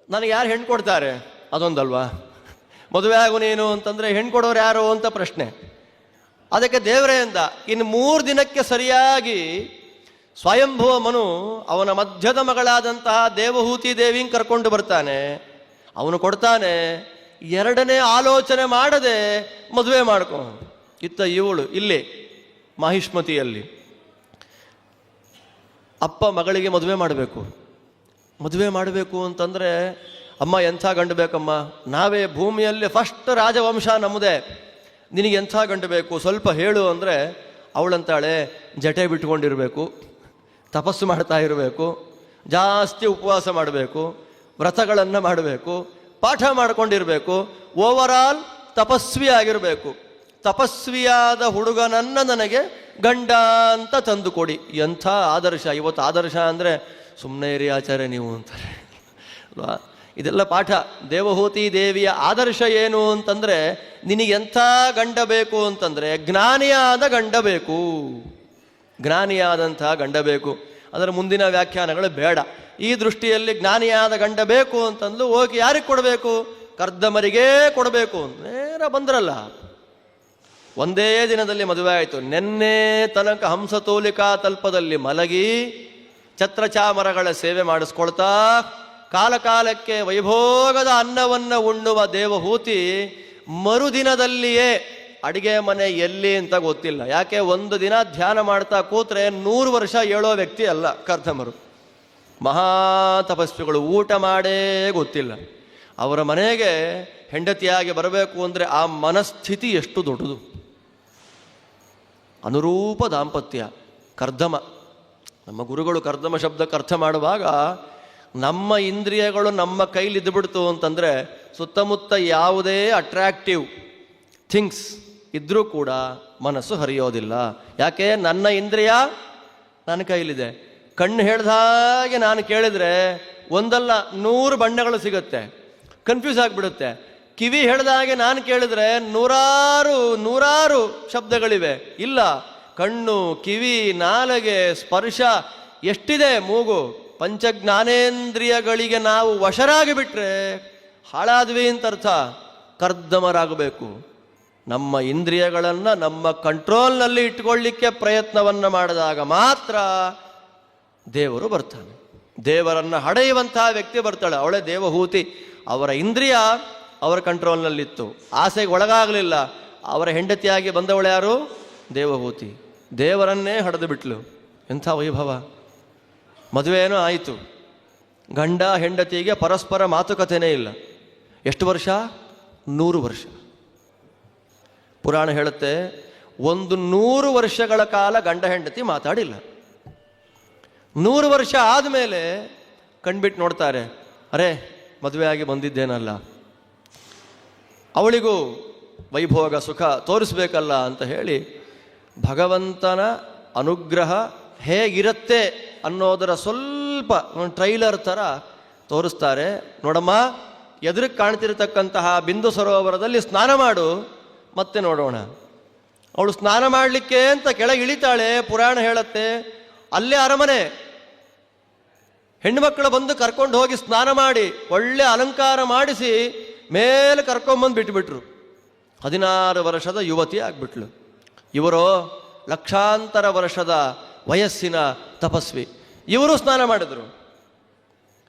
ನನಗೆ ಯಾರು ಹೆಣ್ಣು ಕೊಡ್ತಾರೆ ಅದೊಂದಲ್ವಾ? ಮದುವೆ ಆಗು ನೀನು ಅಂತಂದರೆ ಹೆಣ್ಣು ಕೊಡೋರು ಯಾರು ಅಂತ ಪ್ರಶ್ನೆ. ಅದಕ್ಕೆ ದೇವರೇ ಅಂದ, ಇನ್ನು 3 ದಿನಕ್ಕೆ ಸರಿಯಾಗಿ ಸ್ವಯಂಭುವ ಮನು ಅವನ ಮಧ್ಯದ ಮಗಳಾದಂತಹ ದೇವಹೂತಿ ದೇವಿಂಗ್ ಕರ್ಕೊಂಡು ಬರ್ತಾನೆ. ಅವನು ಕೊಡ್ತಾನೆ. 2ನೇ ಆಲೋಚನೆ ಮಾಡದೆ ಮದುವೆ ಮಾಡ್ಕೊ. ಇತ್ತ ಇವಳು ಇಲ್ಲಿ ಮಾಹಿಷ್ಮತಿಯಲ್ಲಿ ಅಪ್ಪ ಮಗಳಿಗೆ ಮದುವೆ ಮಾಡಬೇಕು ಅಂತಂದರೆ, ಅಮ್ಮ ಎಂಥ ಗಂಡು ಬೇಕಮ್ಮ, ನಾವೇ ಭೂಮಿಯಲ್ಲಿ ಫಸ್ಟ್ ರಾಜವಂಶ ನಮ್ಮದೇ, ನಿನಗೆ ಎಂಥ ಗಂಡು ಬೇಕು ಸ್ವಲ್ಪ ಹೇಳು ಅಂದರೆ ಅವಳಂತಾಳೆ, ಜಟೆ ಬಿಟ್ಕೊಂಡಿರಬೇಕು, ತಪಸ್ಸು ಮಾಡ್ತಾ ಇರಬೇಕು, ಜಾಸ್ತಿ ಉಪವಾಸ ಮಾಡಬೇಕು, ವ್ರತಗಳನ್ನು ಮಾಡಬೇಕು, ಪಾಠ ಮಾಡ್ಕೊಂಡಿರಬೇಕು, ಓವರಾಲ್ ತಪಸ್ವಿ ಆಗಿರಬೇಕು. ತಪಸ್ವಿಯಾದ ಹುಡುಗನನ್ನು ನನಗೆ ಗಂಡ ಅಂತ ತಂದು ಕೊಡಿ. ಎಂಥ ಆದರ್ಶ! ಇವತ್ತು ಆದರ್ಶ ಅಂದರೆ ಸುಮ್ಮನೆ ಇರಿ ಆಚಾರ್ಯ ನೀವು ಅಂತಾರೆ ಅಲ್ವಾ? ಇದೆಲ್ಲ ಪಾಠ. ದೇವಹೂತಿ ದೇವಿಯ ಆದರ್ಶ ಏನು ಅಂತಂದರೆ, ನಿನಗೆಂಥ ಗಂಡ ಬೇಕು ಅಂತಂದರೆ ಜ್ಞಾನಿಯಾದ ಗಂಡ ಬೇಕು, ಜ್ಞಾನಿಯಾದಂಥ ಗಂಡ ಬೇಕು. ಅದರ ಮುಂದಿನ ವ್ಯಾಖ್ಯಾನಗಳು ಬೇಡ. ಈ ದೃಷ್ಟಿಯಲ್ಲಿ ಜ್ಞಾನಿಯಾದ ಗಂಡ ಬೇಕು ಅಂತಂದು ಹೋಗಿ ಯಾರಿಗೆ ಕೊಡಬೇಕು? ಕರ್ದಮರಿಗೆ ಕೊಡಬೇಕು. ನೇರ ಬಂದ್ರಲ್ಲ, ಒಂದೇ ದಿನದಲ್ಲಿ ಮದುವೆ ಆಯಿತು. ನಿನ್ನೆ ತನಕ ಹಂಸತೋಲಿಕಾ ತಲ್ಪದಲ್ಲಿ ಮಲಗಿ ಛತ್ರಚಾಮರಗಳ ಸೇವೆ ಮಾಡಿಸ್ಕೊಳ್ತಾ ಕಾಲಕಾಲಕ್ಕೆ ವೈಭೋಗದ ಅನ್ನವನ್ನು ಉಣ್ಣುವ ದೇವಹೂತಿ ಮರುದಿನದಲ್ಲಿಯೇ ಅಡಿಗೆ ಮನೆ ಎಲ್ಲಿ ಅಂತ ಗೊತ್ತಿಲ್ಲ. ಯಾಕೆ? 1 ದಿನ ಧ್ಯಾನ ಮಾಡ್ತಾ ಕೂತ್ರೆ 100 ವರ್ಷ ಹೇಳೋ ವ್ಯಕ್ತಿ ಅಲ್ಲ ಕರ್ದಮರು. ಮಹಾ ತಪಸ್ವಿಗಳು. ಊಟ ಮಾಡೇ ಗೊತ್ತಿಲ್ಲ. ಅವರ ಮನೆಗೆ ಹೆಂಡತಿಯಾಗಿ ಬರಬೇಕು ಅಂದರೆ ಆ ಮನಸ್ಥಿತಿ ಎಷ್ಟು ದೊಡ್ಡದು. ಅನುರೂಪ ದಾಂಪತ್ಯ. ಕರ್ದಮ, ನಮ್ಮ ಗುರುಗಳು ಕರ್ದಮ ಶಬ್ದಕ್ಕೆ ಅರ್ಥ ಮಾಡುವಾಗ, ನಮ್ಮ ಇಂದ್ರಿಯಗಳು ನಮ್ಮ ಕೈಲಿದ್ದುಬಿಡ್ತು ಅಂತಂದರೆ ಸುತ್ತಮುತ್ತ ಯಾವುದೇ ಅಟ್ರಾಕ್ಟಿವ್ ಥಿಂಗ್ಸ್ ಇದ್ರೂ ಕೂಡ ಮನಸ್ಸು ಹರಿಯೋದಿಲ್ಲ. ಯಾಕೆ? ನನ್ನ ಇಂದ್ರಿಯ ನನ್ನ ಕೈಲಿದೆ. ಕಣ್ಣು ಹೇಳ್ದ ಹಾಗೆ ನಾನು ಕೇಳಿದರೆ ಒಂದಲ್ಲ 100 ಬಣ್ಣಗಳು ಸಿಗುತ್ತೆ, ಕನ್ಫ್ಯೂಸ್ ಆಗಿಬಿಡುತ್ತೆ. ಕಿವಿ ಹೇಳ್ದ ಹಾಗೆ ನಾನು ಕೇಳಿದ್ರೆ ನೂರಾರು ಶಬ್ದಗಳಿವೆ. ಇಲ್ಲ, ಕಣ್ಣು, ಕಿವಿ, ನಾಲಿಗೆ, ಸ್ಪರ್ಶ ಎಷ್ಟಿದೆ, ಮೂಗು, ಪಂಚಜ್ಞಾನೇಂದ್ರಿಯಗಳಿಗೆ ನಾವು ವಶರಾಗಿ ಬಿಟ್ರೆ ಹಾಳಾದ್ವಿ ಅಂತ ಅರ್ಥ. ಕರ್ದಮರಾಗಬೇಕು. ನಮ್ಮ ಇಂದ್ರಿಯಗಳನ್ನು ನಮ್ಮ ಕಂಟ್ರೋಲ್ನಲ್ಲಿ ಇಟ್ಕೊಳ್ಳಿಕ್ಕೆ ಪ್ರಯತ್ನವನ್ನು ಮಾಡಿದಾಗ ಮಾತ್ರ ದೇವರು ಬರ್ತಾನೆ. ದೇವರನ್ನು ಹಡೆಯುವಂತಹ ವ್ಯಕ್ತಿ ಬರ್ತಾಳೆ. ಅವಳೇ ದೇವಹೂತಿ. ಅವರ ಇಂದ್ರಿಯ ಅವರ ಕಂಟ್ರೋಲ್ನಲ್ಲಿತ್ತು, ಆಸೆಗೆ ಒಳಗಾಗಲಿಲ್ಲ. ಅವರ ಹೆಂಡತಿಯಾಗಿ ಬಂದವಳು ಯಾರು? ದೇವಹೂತಿ. ದೇವರನ್ನೇ ಹಡೆದು ಬಿಟ್ಲು. ಎಂಥ ವೈಭವ! ಮದುವೆನೂ ಆಯಿತು. ಗಂಡ ಹೆಂಡತಿಗೆ ಪರಸ್ಪರ ಮಾತುಕತೆಯೇ ಇಲ್ಲ. ಎಷ್ಟು ವರ್ಷ? 100 ವರ್ಷ. ಪುರಾಣ ಹೇಳುತ್ತೆ, 100 ವರ್ಷಗಳ ಕಾಲ ಗಂಡ ಹೆಂಡತಿ ಮಾತಾಡಿಲ್ಲ. 100 ವರ್ಷ ಆದಮೇಲೆ ಕಣ್ಬಿಟ್ಟು ನೋಡ್ತಾರೆ, ಅರೆ ಮದುವೆ ಆಗಿ ಬಂದಿದ್ದೇನಲ್ಲ, ಅವಳಿಗೂ ವೈಭೋಗ ಸುಖ ತೋರಿಸ್ಬೇಕಲ್ಲ ಅಂತ ಹೇಳಿ ಭಗವಂತನ ಅನುಗ್ರಹ ಹೇಗಿರುತ್ತೆ ಅನ್ನೋದರ ಸ್ವಲ್ಪ ಟ್ರೈಲರ್ ಥರ ತೋರಿಸ್ತಾರೆ. ನೋಡಮ್ಮ, ಎದುರಿಗೆ ಕಾಣ್ತಿರತಕ್ಕಂತಹ ಬಿಂದು ಸರೋವರದಲ್ಲಿ ಸ್ನಾನ ಮಾಡು, ಮತ್ತೆ ನೋಡೋಣ. ಅವಳು ಸ್ನಾನ ಮಾಡಲಿಕ್ಕೆ ಅಂತ ಕೆಳಗೆ ಇಳಿತಾಳೆ. ಪುರಾಣ ಹೇಳುತ್ತೆ, ಅಲ್ಲೇ ಅರಮನೆ. ಹೆಣ್ಣುಮಕ್ಕಳು ಬಂದು ಕರ್ಕೊಂಡು ಹೋಗಿ ಸ್ನಾನ ಮಾಡಿ ಒಳ್ಳೆ ಅಲಂಕಾರ ಮಾಡಿಸಿ ಮೇಲೆ ಕರ್ಕೊಂಬಂದು ಬಿಟ್ಬಿಟ್ರು. 16 ವರ್ಷದ ಯುವತಿ ಆಗ್ಬಿಟ್ಲು. ಇವರು ಲಕ್ಷಾಂತರ ವರ್ಷದ ವಯಸ್ಸಿನ ತಪಸ್ವಿ. ಇವರು ಸ್ನಾನ ಮಾಡಿದ್ರು.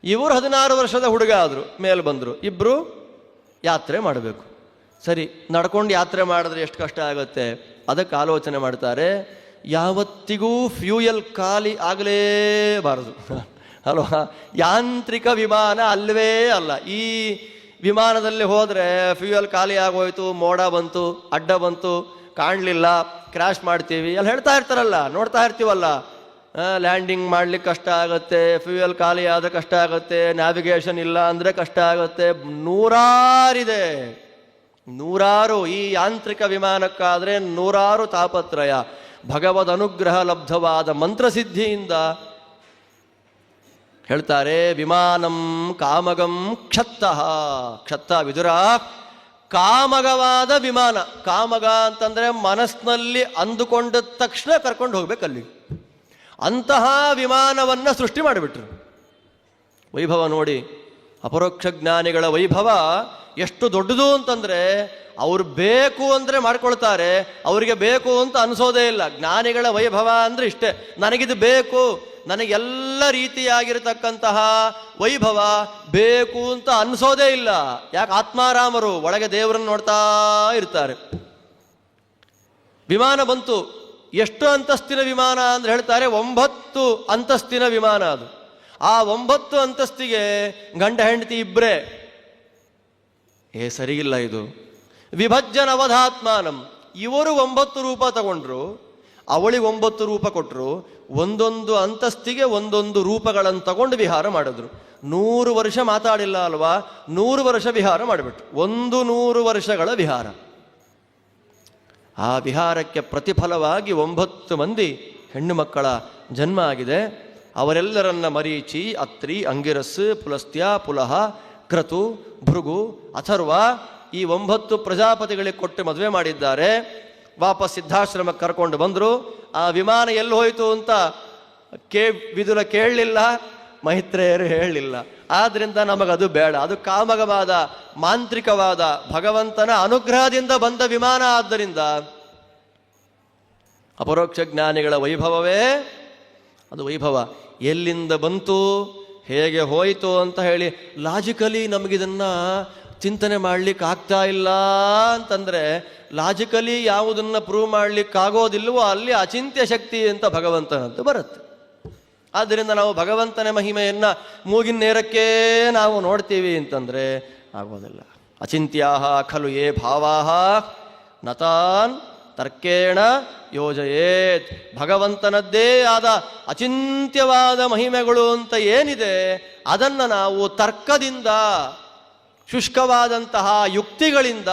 ಇವರು 16 ವರ್ಷದ ಹುಡುಗ ಆದರು, ಮೇಲೆ ಬಂದರು. ಇಬ್ಬರು ಯಾತ್ರೆ ಮಾಡಬೇಕು. ಸರಿ, ನಡ್ಕೊಂಡು ಯಾತ್ರೆ ಮಾಡಿದ್ರೆ ಎಷ್ಟು ಕಷ್ಟ ಆಗುತ್ತೆ, ಅದಕ್ಕೆ ಆಲೋಚನೆ ಮಾಡ್ತಾರೆ. ಯಾವತ್ತಿಗೂ ಫ್ಯೂಯಲ್ ಖಾಲಿ ಆಗಲೇಬಾರದು ಅಲ್ವಾ? ಯಾಂತ್ರಿಕ ವಿಮಾನ ಅಲ್ಲವೇ ಅಲ್ಲ. ಈ ವಿಮಾನದಲ್ಲಿ ಹೋದರೆ ಫ್ಯೂಯಲ್ ಖಾಲಿ ಆಗೋಯ್ತು, ಮೋಡ ಬಂತು, ಅಡ್ಡ ಬಂತು, ಕಾಣಲಿಲ್ಲ, ಕ್ರ್ಯಾಶ್ ಮಾಡ್ತೀವಿ ಎಲ್ಲ ಹೇಳ್ತಾ ಇರ್ತಾರಲ್ಲ, ನೋಡ್ತಾ ಇರ್ತೀವಲ್ಲ. ಲ್ಯಾಂಡಿಂಗ್ ಮಾಡ್ಲಿಕ್ಕೆ ಕಷ್ಟ ಆಗುತ್ತೆ, ಫ್ಯೂಯಲ್ ಖಾಲಿ ಆದ ಕಷ್ಟ ಆಗುತ್ತೆ, ನ್ಯಾವಿಗೇಷನ್ ಇಲ್ಲ ಅಂದರೆ ಕಷ್ಟ ಆಗುತ್ತೆ. ನೂರಾರಿದೆ, ನೂರಾರು. ಈ ಯಾಂತ್ರಿಕ ವಿಮಾನಕ್ಕಾದರೆ 100 ತಾಪತ್ರಯ. ಭಗವದ್ ಅನುಗ್ರಹ ಲಬ್ಧವಾದ ಮಂತ್ರಸಿದ್ಧಿಯಿಂದ ಹೇಳ್ತಾರೆ, ವಿಮಾನಂ ಕಾಮಗಂ ಕ್ಷತ್ತಃ. ಕ್ಷತ್ತ ವಿದುರ, ಕಾಮಗವಾದ ವಿಮಾನ. ಕಾಮಗ ಅಂತಂದರೆ ಮನಸ್ಸಿನಲ್ಲಿ ಅಂದುಕೊಂಡ ತಕ್ಷಣ ಕರ್ಕೊಂಡು ಹೋಗ್ಬೇಕಲ್ಲಿ. ಅಂತಹ ವಿಮಾನವನ್ನು ಸೃಷ್ಟಿ ಮಾಡಿಬಿಟ್ರು. ವೈಭವ ನೋಡಿ. ಅಪರೋಕ್ಷ ಜ್ಞಾನಿಗಳ ವೈಭವ ಎಷ್ಟು ದೊಡ್ಡದು ಅಂತಂದರೆ ಅವ್ರು ಬೇಕು ಅಂದರೆ ಮಾಡ್ಕೊಳ್ತಾರೆ, ಅವರಿಗೆ ಬೇಕು ಅಂತ ಅನಿಸೋದೇ ಇಲ್ಲ. ಜ್ಞಾನಿಗಳ ವೈಭವ ಅಂದರೆ ಇಷ್ಟೇ, ನನಗಿದು ಬೇಕು, ನನಗೆಲ್ಲ ರೀತಿಯಾಗಿರತಕ್ಕಂತಹ ವೈಭವ ಬೇಕು ಅಂತ ಅನಿಸೋದೇ ಇಲ್ಲ. ಯಾಕೆ? ಆತ್ಮಾರಾಮರು ಒಳಗೆ ದೇವರನ್ನು ನೋಡ್ತಾ ಇರ್ತಾರೆ. ವಿಮಾನ ಬಂತು. ಎಷ್ಟು ಅಂತಸ್ತಿನ ವಿಮಾನ ಅಂದ್ರೆ ಹೇಳ್ತಾರೆ 9 ಅಂತಸ್ತಿನ ವಿಮಾನ ಅದು. ಆ 9 ಅಂತಸ್ತಿಗೆ ಗಂಡ ಹೆಂಡತಿ ಇಬ್ಬರೇ. ಸರಿಯಿಲ್ಲ ಇದು. ವಿಭಜ್ಜನ ಅವಧಾತ್ಮಾನಂ. ಇವರು 9 ರೂಪ ತಗೊಂಡ್ರು, ಅವಳಿಗೆ 9 ರೂಪ ಕೊಟ್ಟರು. ಒಂದೊಂದು ಅಂತಸ್ತಿಗೆ ಒಂದೊಂದು ರೂಪಗಳನ್ನು ತಗೊಂಡು ವಿಹಾರ ಮಾಡಿದ್ರು. 100 ವರ್ಷ ಮಾತಾಡಿಲ್ಲ ಅಲ್ವಾ, 100 ವರ್ಷ ವಿಹಾರ ಮಾಡಿಬಿಟ್ರು. 100 ವರ್ಷಗಳ ವಿಹಾರ. ಆ ವಿಹಾರಕ್ಕೆ ಪ್ರತಿಫಲವಾಗಿ 9 ಮಂದಿ ಹೆಣ್ಣು ಮಕ್ಕಳ ಜನ್ಮ ಆಗಿದೆ. ಅವರೆಲ್ಲರನ್ನ ಮರೀಚಿ, ಅತ್ರಿ, ಅಂಗಿರಸ್, ಪುಲಸ್ತ್ಯ, ಪುಲಹ, ಕ್ರತು, ಭೃಗು, ಅಥರ್ವ ಈ 9 ಪ್ರಜಾಪತಿಗಳಿಗೆ ಕೊಟ್ಟು ಮದುವೆ ಮಾಡಿದ್ದಾರೆ. ವಾಪಸ್ ಸಿದ್ಧಾಶ್ರಮಕ್ಕೆ ಕರ್ಕೊಂಡು ಬಂದರು. ಆ ವಿಮಾನ ಎಲ್ಲಿ ಹೋಯಿತು ಅಂತ ವಿದುರ ಕೇಳಲಿಲ್ಲ, ಮೈತ್ರೇಯರು ಹೇಳಲಿಲ್ಲ. ಆದ್ದರಿಂದ ನಮಗದು ಬೇಡ. ಅದು ಕಾಮಕವಾದ, ಮಾಂತ್ರಿಕವಾದ ಭಗವಂತನ ಅನುಗ್ರಹದಿಂದ ಬಂದ ವಿಮಾನ. ಆದ್ದರಿಂದ ಅಪರೋಕ್ಷ ಜ್ಞಾನಿಗಳ ವೈಭವವೇ ಅದು. ವೈಭವ ಎಲ್ಲಿಂದ ಬಂತು, ಹೇಗೆ ಹೋಯಿತು ಅಂತ ಹೇಳಿ ಲಾಜಿಕಲಿ ನಮಗಿದನ್ನು ಚಿಂತನೆ ಮಾಡಲಿಕ್ಕೆ ಆಗ್ತಾ ಇಲ್ಲ ಅಂತಂದರೆ, ಲಾಜಿಕಲಿ ಯಾವುದನ್ನು ಪ್ರೂವ್ ಮಾಡಲಿಕ್ಕಾಗೋದಿಲ್ವೋ ಅಲ್ಲಿ ಅಚಿಂತ್ಯ ಶಕ್ತಿ ಅಂತ ಭಗವಂತನಂತೂ ಬರುತ್ತೆ. ಆದ್ದರಿಂದ ನಾವು ಭಗವಂತನ ಮಹಿಮೆಯನ್ನು ಮೂಗಿನ ನೇರಕ್ಕೆ ನಾವು ನೋಡ್ತೀವಿ ಅಂತಂದರೆ ಆಗೋದಿಲ್ಲ. ಅಚಿಂತ್ಯಾಹ ಖಲು ಯೇ ಭಾವಾಹ ನತಾನ್ ತರ್ಕೇಣ ಯೋಜಯೇತ್. ಭಗವಂತನದ್ದೇ ಆದ ಅಚಿಂತ್ಯವಾದ ಮಹಿಮೆಗಳು ಅಂತ ಏನಿದೆ ಅದನ್ನು ನಾವು ತರ್ಕದಿಂದ, ಶುಷ್ಕವಾದಂತಹ ಯುಕ್ತಿಗಳಿಂದ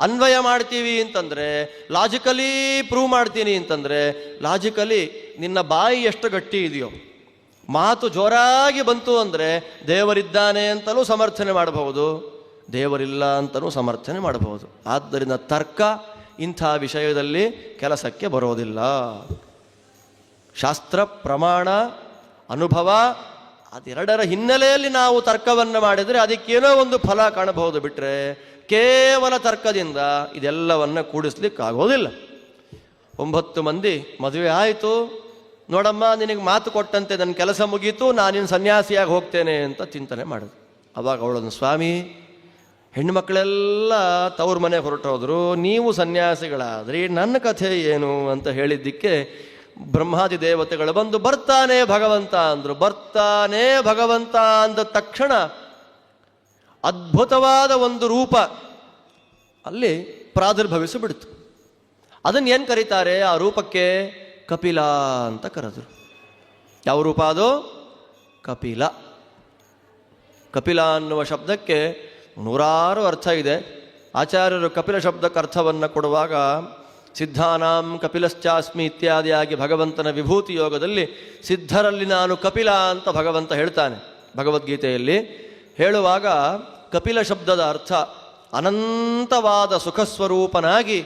ಅನ್ವಯ ಮಾಡ್ತೀವಿ ಅಂತಂದರೆ, ಲಾಜಿಕಲಿ ಪ್ರೂವ್ ಮಾಡ್ತೀನಿ ಅಂತಂದರೆ, ಲಾಜಿಕಲಿ ನಿನ್ನ ಬಾಯಿ ಎಷ್ಟು ಗಟ್ಟಿ ಇದೆಯೋ, ಮಾತು ಜೋರಾಗಿ ಬಂತು ಅಂದರೆ ದೇವರಿದ್ದಾನೆ ಅಂತಲೂ ಸಮರ್ಥನೆ ಮಾಡಬಹುದು, ದೇವರಿಲ್ಲ ಅಂತಲೂ ಸಮರ್ಥನೆ ಮಾಡಬಹುದು. ಆದ್ದರಿಂದ ತರ್ಕ ಇಂಥ ವಿಷಯದಲ್ಲಿ ಕೆಲಸಕ್ಕೆ ಬರೋದಿಲ್ಲ. ಶಾಸ್ತ್ರ, ಪ್ರಮಾಣ, ಅನುಭವ ಅದೆರಡರ ಹಿನ್ನೆಲೆಯಲ್ಲಿ ನಾವು ತರ್ಕವನ್ನು ಮಾಡಿದರೆ ಅದಕ್ಕೇನೋ ಒಂದು ಫಲ ಕಾಣಬಹುದು. ಬಿಟ್ಟರೆ ಕೇವಲ ತರ್ಕದಿಂದ ಇದೆಲ್ಲವನ್ನು ಕೂಡಿಸ್ಲಿಕ್ಕಾಗೋದಿಲ್ಲ. 9 ಮಂದಿ ಮದುವೆ ಆಯಿತು. ನೋಡಮ್ಮ, ನಿನಗೆ ಮಾತು ಕೊಟ್ಟಂತೆ ನನ್ನ ಕೆಲಸ ಮುಗೀತು, ನಾನಿನ್ನು ಸನ್ಯಾಸಿಯಾಗಿ ಹೋಗ್ತೇನೆ ಅಂತ ಚಿಂತನೆ ಮಾಡಿದ್ರು. ಅವಾಗ ಅವಳನ್ನು, ಸ್ವಾಮಿ, ಹೆಣ್ಣುಮಕ್ಕಳೆಲ್ಲ ತವ್ರ ಮನೆ ಹೊರಟೋದ್ರು, ನೀವು ಸನ್ಯಾಸಿಗಳಾದ್ರಿ, ನನ್ನ ಕಥೆ ಏನು ಅಂತ ಹೇಳಿದ್ದಕ್ಕೆ ಬ್ರಹ್ಮಾದಿ ದೇವತೆಗಳು ಬಂದು ಬರ್ತಾನೆ ಭಗವಂತ ಅಂದರು. ಬರ್ತಾನೆ ಭಗವಂತ ಅಂದ ತಕ್ಷಣ ಅದ್ಭುತವಾದ ಒಂದು ರೂಪ ಅಲ್ಲಿ ಪ್ರಾದುರ್ಭವಿಸಿಬಿಡ್ತು. ಅದನ್ನು ಏನು ಕರೀತಾರೆ? ಆ ರೂಪಕ್ಕೆ ಕಪಿಲ ಅಂತ ಕರೆದರು. ಯಾವ ರೂಪ ಅದು? ಕಪಿಲ. ಕಪಿಲ ಅನ್ನುವ ಶಬ್ದಕ್ಕೆ 100 ಅರ್ಥ ಇದೆ. ಆಚಾರ್ಯರು ಕಪಿಲ ಶಬ್ದಕ್ಕೆ ಅರ್ಥವನ್ನು ಕೊಡುವಾಗ ಸಿದ್ಧಾನಾಂ ಕಪಿಲಶ್ಚಾಸ್ಮಿ ಇತ್ಯಾದಿಯಾಗಿ ಭಗವಂತನ ವಿಭೂತಿ ಯೋಗದಲ್ಲಿ ಸಿದ್ಧರಲ್ಲಿ ನಾನು ಕಪಿಲ ಅಂತ ಭಗವಂತ ಹೇಳ್ತಾನೆ ಭಗವದ್ಗೀತೆಯಲ್ಲಿ. ಹೇಳುವಾಗ ಕಪಿಲ ಶಬ್ದದ ಅರ್ಥ ಅನಂತವಾದ ಸುಖಸ್ವರೂಪನಾಗಿ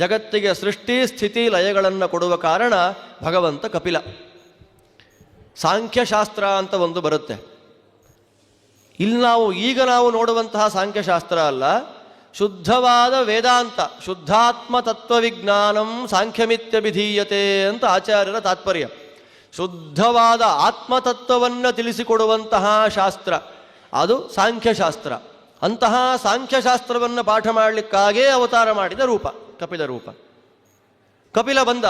ಜಗತ್ತಿಗೆ ಸೃಷ್ಟಿ ಸ್ಥಿತಿ ಲಯಗಳನ್ನು ಕೊಡುವ ಕಾರಣ ಭಗವಂತ ಕಪಿಲ. ಸಾಂಖ್ಯಶಾಸ್ತ್ರ ಅಂತ ಒಂದು ಬರುತ್ತೆ. ಇಲ್ಲಿ ಈಗ ನಾವು ನೋಡುವಂತಹ ಸಾಂಖ್ಯಶಾಸ್ತ್ರ ಅಲ್ಲ, ಶುದ್ಧವಾದ ವೇದಾಂತ, ಶುದ್ಧಾತ್ಮ ತತ್ವವಿಜ್ಞಾನಂ ಸಾಂಖ್ಯಮಿತ್ಯಭಿಧೀಯತೆ ಅಂತ ಆಚಾರ್ಯರ ತಾತ್ಪರ್ಯ. ಶುದ್ಧವಾದ ಆತ್ಮತತ್ವವನ್ನು ತಿಳಿಸಿಕೊಡುವಂತಹ ಶಾಸ್ತ್ರ ಅದು ಸಾಂಖ್ಯಶಾಸ್ತ್ರ. ಅಂತಹ ಸಾಂಖ್ಯಶಾಸ್ತ್ರವನ್ನು ಪಾಠ ಮಾಡಲಿಕ್ಕಾಗೇ ಅವತಾರ ಮಾಡಿದ ರೂಪ ಕಪಿಲ ರೂಪ. ಕಪಿಲ ಬಂದ,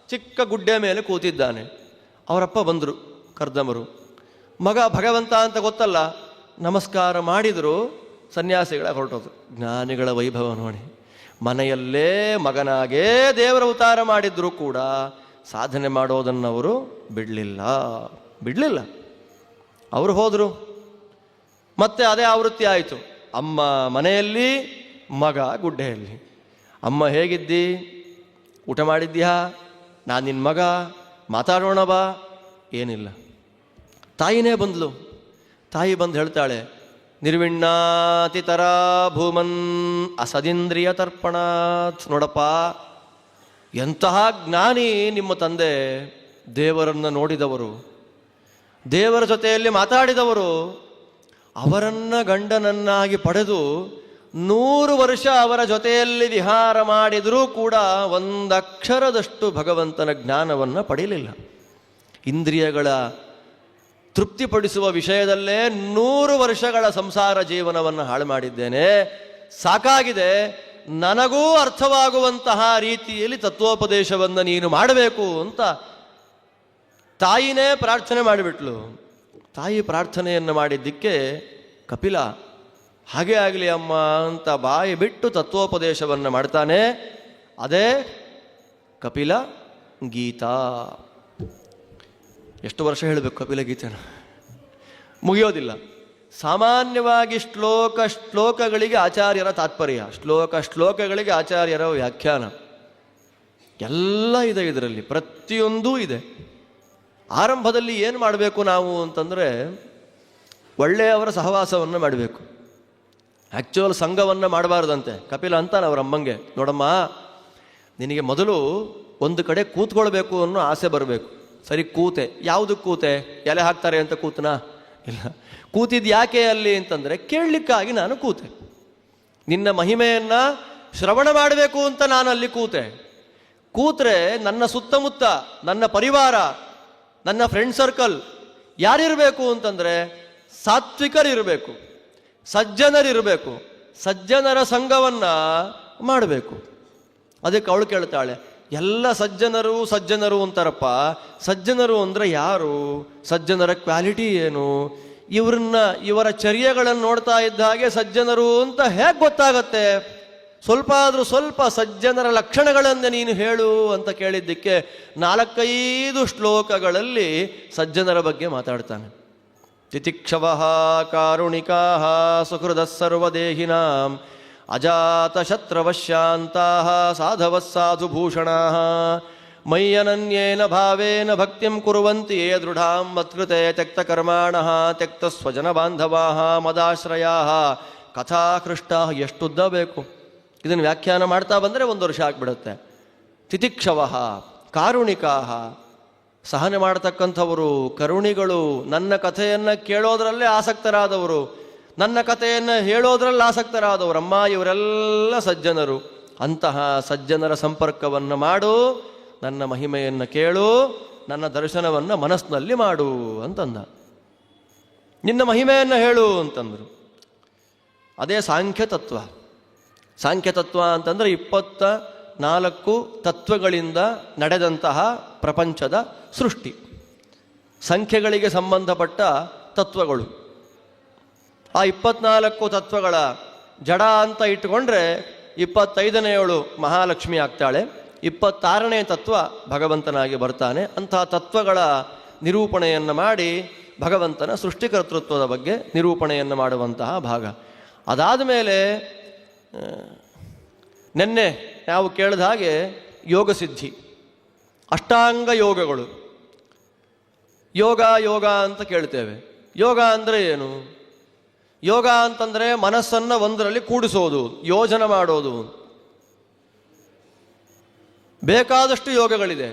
ಚಿಕ್ಕ ಗುಡ್ಡೆ ಮೇಲೆ ಕೂತಿದ್ದಾನೆ. ಅವರಪ್ಪ ಬಂದರು, ಕರ್ದಮರು. ಮಗ ಭಗವಂತ ಅಂತ ಗೊತ್ತಲ್ಲ, ನಮಸ್ಕಾರ ಮಾಡಿದರು, ಸನ್ಯಾಸಿಗಳ ಹೊರಟೋದು. ಜ್ಞಾನಿಗಳ ವೈಭವ ನೋಡಿ. ಮನೆಯಲ್ಲೇ ಮಗನಾಗೇ ದೇವರ ಅವತಾರ ಮಾಡಿದ್ರು ಕೂಡ ಸಾಧನೆ ಮಾಡೋದನ್ನು ಅವರು ಬಿಡಲಿಲ್ಲ. ಅವರು ಹೋದರು. ಮತ್ತೆ ಅದೇ ಆವೃತ್ತಿ ಆಯಿತು. ಅಮ್ಮ ಮನೆಯಲ್ಲಿ, ಮಗ ಗುಡ್ಡೆಯಲ್ಲಿ. ಅಮ್ಮ, ಹೇಗಿದ್ದಿ? ಊಟ ಮಾಡಿದ್ಯಾ? ನಾನು ನಿನ್ನ ಮಗ, ಮಾತಾಡೋಣ ಬಾ. ಏನಿಲ್ಲ. ತಾಯಿನೇ ಬಂದ್ಲು. ತಾಯಿ ಬಂದು ಹೇಳ್ತಾಳೆ, ನಿರ್ವಿಣ್ಣಾತಿ ತರಾ ಭೂಮನ್ ಅಸದಿಂದ್ರಿಯ ತರ್ಪಣಾತ್. ನೋಡಪ್ಪ, ಎಂತಹ ಜ್ಞಾನಿ ನಿಮ್ಮ ತಂದೆ. ದೇವರನ್ನು ನೋಡಿದವರು, ದೇವರ ಜೊತೆಯಲ್ಲಿ ಮಾತಾಡಿದವರು, ಅವರನ್ನ ಗಂಡನನ್ನಾಗಿ ಪಡೆದು 100 ವರ್ಷ ಅವರ ಜೊತೆಯಲ್ಲಿ ವಿಹಾರ ಮಾಡಿದರೂ ಕೂಡ ಒಂದಕ್ಷರದಷ್ಟು ಭಗವಂತನ ಜ್ಞಾನವನ್ನು ಪಡೆಯಲಿಲ್ಲ. ಇಂದ್ರಿಯಗಳ ತೃಪ್ತಿಪಡಿಸುವ ವಿಷಯದಲ್ಲೇ 100 ವರ್ಷಗಳ ಸಂಸಾರ ಜೀವನವನ್ನು ಹಾಳು ಮಾಡಿದ್ದೇನೆ, ಸಾಕಾಗಿದೆ, ನನಗೂ ಅರ್ಥವಾಗುವಂತಹ ರೀತಿಯಲ್ಲಿ ತತ್ವೋಪದೇಶವನ್ನು ನೀನು ಮಾಡಬೇಕು ಅಂತ ತಾಯಿನೇ ಪ್ರಾರ್ಥನೆ ಮಾಡಿಬಿಟ್ಲು. ತಾಯಿ ಪ್ರಾರ್ಥನೆಯನ್ನು ಮಾಡಿದ್ದಕ್ಕೆ ಕಪಿಲ ಹಾಗೆ ಆಗಲಿ ಅಮ್ಮ ಅಂತ ಬಾಯಿ ಬಿಟ್ಟು ತತ್ವೋಪದೇಶವನ್ನು ಮಾಡ್ತಾನೆ. ಅದೇ ಕಪಿಲ ಗೀತಾ. ಎಷ್ಟು ವರ್ಷ ಹೇಳಬೇಕು ಕಪಿಲ ಗೀತೆನ? ಮುಗಿಯೋದಿಲ್ಲ. ಸಾಮಾನ್ಯವಾಗಿ ಶ್ಲೋಕಗಳಿಗೆ ಆಚಾರ್ಯರ ತಾತ್ಪರ್ಯ, ಶ್ಲೋಕಗಳಿಗೆ ಆಚಾರ್ಯರ ವ್ಯಾಖ್ಯಾನ ಎಲ್ಲ ಇದೆ ಇದರಲ್ಲಿ, ಪ್ರತಿಯೊಂದೂ ಇದೆ. ಆರಂಭದಲ್ಲಿ ಏನು ಮಾಡಬೇಕು ನಾವು ಅಂತಂದರೆ ಒಳ್ಳೆಯವರ ಸಹವಾಸವನ್ನು ಮಾಡಬೇಕು. ಆ್ಯಕ್ಚುಯಲ್ ಸಂಘವನ್ನು ಮಾಡಬಾರ್ದಂತೆ. ಕಪಿಲ ಅಂತಾನೆ ಅವರ ಅಮ್ಮಂಗೆ, ನೋಡಮ್ಮ ನಿನಗೆ ಮೊದಲು ಒಂದು ಕಡೆ ಕೂತ್ಕೊಳ್ಬೇಕು ಅನ್ನೋ ಆಸೆ ಬರಬೇಕು. ಸರಿ ಕೂತೆ, ಯಾವುದಕ್ಕೆ ಕೂತೆ? ಎಲೆ ಹಾಕ್ತಾರೆ ಅಂತ ಕೂತನಾ? ಇಲ್ಲ. ಕೂತಿದ್ದು ಯಾಕೆ ಅಲ್ಲಿ ಅಂತಂದರೆ ಕೇಳಲಿಕ್ಕಾಗಿ ನಾನು ಕೂತೆ. ನಿನ್ನ ಮಹಿಮೆಯನ್ನು ಶ್ರವಣ ಮಾಡಬೇಕು ಅಂತ ನಾನು ಅಲ್ಲಿ ಕೂತ್ರೆ ನನ್ನ ಸುತ್ತಮುತ್ತ ನನ್ನ ಪರಿವಾರ, ನನ್ನ ಫ್ರೆಂಡ್ ಸರ್ಕಲ್ ಯಾರಿರಬೇಕು ಅಂತಂದರೆ ಸಾತ್ವಿಕರಿರಬೇಕು, ಸಜ್ಜನರಿರಬೇಕು, ಸಜ್ಜನರ ಸಂಘವನ್ನು ಮಾಡಬೇಕು. ಅದಕ್ಕೆ ಅವಳು ಕೇಳ್ತಾಳೆ, ಎಲ್ಲ ಸಜ್ಜನರು ಅಂತಾರಪ್ಪ, ಸಜ್ಜನರು ಅಂದರೆ ಯಾರು? ಸಜ್ಜನರ ಕ್ವಾಲಿಟಿ ಏನು? ಇವರ ಚರ್ಯಗಳನ್ನು ನೋಡ್ತಾ ಇದ್ದ ಹಾಗೆ ಸಜ್ಜನರು ಅಂತ ಹೇಗೆ ಗೊತ್ತಾಗತ್ತೆ? ಸ್ವಲ್ಪ ಸಜ್ಜನರ ಲಕ್ಷಣಗಳನ್ನು ನೀನು ಹೇಳು ಅಂತ ಕೇಳಿದ್ದಕ್ಕೆ 4-5 ಶ್ಲೋಕಗಳಲ್ಲಿ ಸಜ್ಜನರ ಬಗ್ಗೆ ಮಾತಾಡ್ತಾನೆ. ತಿತಿಕ್ಷವಃ ಕಾರುಣಿಕಾಃ ಸುಹೃದಃ ಸರ್ವದೇಹಿನಾಂ ಅಜಾತಶತ್ರವಶ್ಯಾಂತಾಃ ಸಾಧವಃ ಸಾಧುಭೂಷಣಾಃ ಮಯ್ಯನನ್ಯೇನ ಭಾವೇನ ಭಕ್ತಿಂ ಕುರ್ವಂತಿ ಯೇ ದೃಢಾಂ ಮತ್ಕೃತೆ ತ್ಯಕ್ತಕರ್ಮಾಣಃ ತ್ಯಕ್ತಸ್ವಜನಬಾಂಧವಾಃ ಮದಾಶ್ರಯಾಃ ಕಥಾಕೃಷ್ಟಾಃ. ಎಷ್ಟುದ್ದ ಬೇಕು ಇದನ್ನು ವ್ಯಾಖ್ಯಾನ ಮಾಡ್ತಾ ಬಂದರೆ 1 ವರ್ಷ ಆಗ್ಬಿಡುತ್ತೆ. ತಿತಿಕ್ಷವಃ ಕಾರುಣಿಕಾಃ, ಸಹನೆ ಮಾಡತಕ್ಕಂಥವರು, ಕರುಣಿಗಳು, ನನ್ನ ಕಥೆಯನ್ನು ಕೇಳೋದ್ರಲ್ಲೇ ಆಸಕ್ತರಾದವರು, ನನ್ನ ಕಥೆಯನ್ನು ಹೇಳೋದ್ರಲ್ಲಿ ಆಸಕ್ತರಾದವರು. ಅಮ್ಮ ಇವರೆಲ್ಲ ಸಜ್ಜನರು. ಅಂತಹ ಸಜ್ಜನರ ಸಂಪರ್ಕವನ್ನು ಮಾಡು, ನನ್ನ ಮಹಿಮೆಯನ್ನು ಕೇಳು, ನನ್ನ ದರ್ಶನವನ್ನು ಮನಸ್ಸಿನಲ್ಲಿ ಮಾಡು ಅಂತಂದ. ನಿನ್ನ ಮಹಿಮೆಯನ್ನು ಹೇಳು ಅಂತಂದರು. ಅದೇ ಸಾಂಖ್ಯತತ್ವ. ಸಾಂಖ್ಯತತ್ವ ಅಂತಂದರೆ 24 ತತ್ವಗಳಿಂದ ನಡೆದಂತಹ ಪ್ರಪಂಚದ ಸೃಷ್ಟಿ, ಸಂಖ್ಯೆಗಳಿಗೆ ಸಂಬಂಧಪಟ್ಟ ತತ್ವಗಳು. ಆ 24 ತತ್ವಗಳ ಜಡ ಅಂತ ಇಟ್ಟುಕೊಂಡ್ರೆ 25ನೇವಳು ಮಹಾಲಕ್ಷ್ಮಿ ಆಗ್ತಾಳೆ, 26ನೇ ತತ್ವ ಭಗವಂತನಾಗಿ ಬರ್ತಾನೆ. ಅಂತಹ ತತ್ವಗಳ ನಿರೂಪಣೆಯನ್ನು ಮಾಡಿ ಭಗವಂತನ ಸೃಷ್ಟಿಕರ್ತೃತ್ವದ ಬಗ್ಗೆ ನಿರೂಪಣೆಯನ್ನು ಮಾಡುವಂತಹ ಭಾಗ. ಅದಾದ ಮೇಲೆ ನಿನ್ನೆ ನಾವು ಕೇಳಿದ ಹಾಗೆ ಯೋಗಸಿದ್ಧಿ, ಅಷ್ಟಾಂಗ ಯೋಗಗಳು. ಯೋಗ ಅಂತ ಕೇಳ್ತೇವೆ. ಯೋಗ ಅಂದರೆ ಏನು? ಯೋಗ ಅಂತಂದರೆ ಮನಸ್ಸನ್ನು ಒಂದರಲ್ಲಿ ಕೂಡಿಸೋದು, ಯೋಜನೆ ಮಾಡೋದು. ಬೇಕಾದಷ್ಟು ಯೋಗಗಳಿದೆ.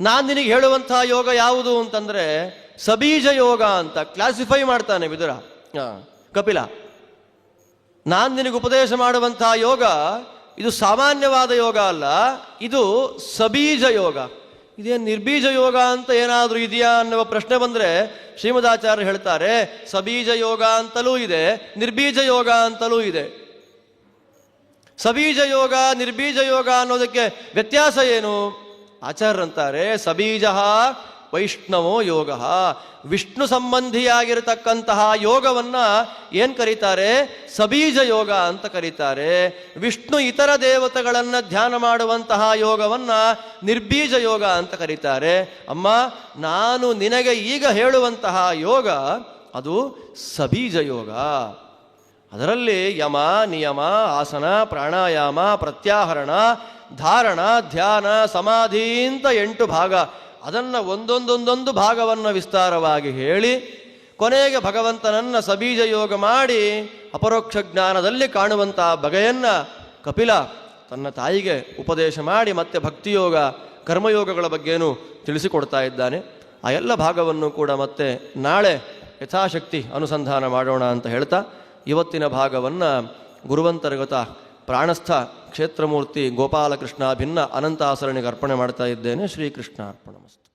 ನಾನು ನಿನಗೆ ಹೇಳುವಂತಹ ಯೋಗ ಯಾವುದು ಅಂತಂದರೆ ಸಬೀಜ ಯೋಗ ಅಂತ ಕ್ಲಾಸಿಫೈ ಮಾಡ್ತಾನೆ ಕಪಿಲ. ನಾನು ನಿನಗೆ ಉಪದೇಶ ಮಾಡುವಂತಹ ಯೋಗ ಇದು ಸಾಮಾನ್ಯವಾದ ಯೋಗ ಅಲ್ಲ, ಇದು ಸಬೀಜ ಯೋಗ. ಇದೇನು ನಿರ್ಬೀಜ ಯೋಗ ಅಂತ ಏನಾದರೂ ಇದೆಯಾ ಅನ್ನುವ ಪ್ರಶ್ನೆ ಬಂದರೆ ಶ್ರೀಮದಾಚಾರ್ಯರು ಹೇಳ್ತಾರೆ, ಸಬೀಜ ಯೋಗ ಅಂತಲೂ ಇದೆ, ನಿರ್ಬೀಜ ಯೋಗ ಅಂತಲೂ ಇದೆ. ಸಬೀಜ ಯೋಗ ನಿರ್ಬೀಜ ಯೋಗ ಅನ್ನೋದಕ್ಕೆ ವ್ಯತ್ಯಾಸ ಏನು? ಆಚಾರ್ಯರಂತಾರೆ, ಸಬೀಜ ವೈಷ್ಣವೋ ಯೋಗ, ವಿಷ್ಣು ಸಂಬಂಧಿಯಾಗಿರತಕ್ಕಂತಹ ಯೋಗವನ್ನು ಏನು ಕರೀತಾರೆ? ಸಬೀಜ ಯೋಗ ಅಂತ ಕರೀತಾರೆ. ವಿಷ್ಣು ಇತರ ದೇವತೆಗಳನ್ನು ಧ್ಯಾನ ಮಾಡುವಂತಹ ಯೋಗವನ್ನು ನಿರ್ಬೀಜ ಯೋಗ ಅಂತ ಕರೀತಾರೆ. ಅಮ್ಮ, ನಾನು ನಿನಗೆ ಈಗ ಹೇಳುವಂತಹ ಯೋಗ ಅದು ಸಬೀಜ ಯೋಗ. ಅದರಲ್ಲಿ ಯಮ, ನಿಯಮ, ಆಸನ, ಪ್ರಾಣಾಯಾಮ, ಪ್ರತ್ಯಾಹರಣ, ಧಾರಣ, ಧ್ಯಾನ, ಸಮಾಧಿ ಅಂತ 8 ಭಾಗ. ಅದನ್ನು ಒಂದೊಂದೊಂದೊಂದು ಭಾಗವನ್ನು ವಿಸ್ತಾರವಾಗಿ ಹೇಳಿ ಕೊನೆಗೆ ಭಗವಂತನನ್ನು ಸಬೀಜ ಯೋಗ ಮಾಡಿ ಅಪರೋಕ್ಷ ಜ್ಞಾನದಲ್ಲಿ ಕಾಣುವಂತಹ ಬಗೆಯನ್ನು ಕಪಿಲ ತನ್ನ ತಾಯಿಗೆ ಉಪದೇಶ ಮಾಡಿ ಮತ್ತೆ ಭಕ್ತಿಯೋಗ, ಕರ್ಮಯೋಗಗಳ ಬಗ್ಗೆನೂ ತಿಳಿಸಿಕೊಡ್ತಾ ಇದ್ದಾನೆ. ಆ ಎಲ್ಲ ಭಾಗವನ್ನು ಕೂಡ ಮತ್ತೆ ನಾಳೆ ಯಥಾಶಕ್ತಿ ಅನುಸಂಧಾನ ಮಾಡೋಣ ಅಂತ ಹೇಳ್ತಾ ಇವತ್ತಿನ ಭಾಗವನ್ನು ಗುರುವಂತರ್ಗತ ಪ್ರಾಣಸ್ಥ ಕ್ಷೇತ್ರಮೂರ್ತಿ ಗೋಪಾಲಕೃಷ್ಣ ಭಿನ್ನ ಅನಂತಾಸರಣಿಗೆ ಅರ್ಪಣೆ ಮಾಡ್ತಾ ಇದ್ದೇನೆ. ಶ್ರೀಕೃಷ್ಣ ಅರ್ಪಣಮಸ್ತು.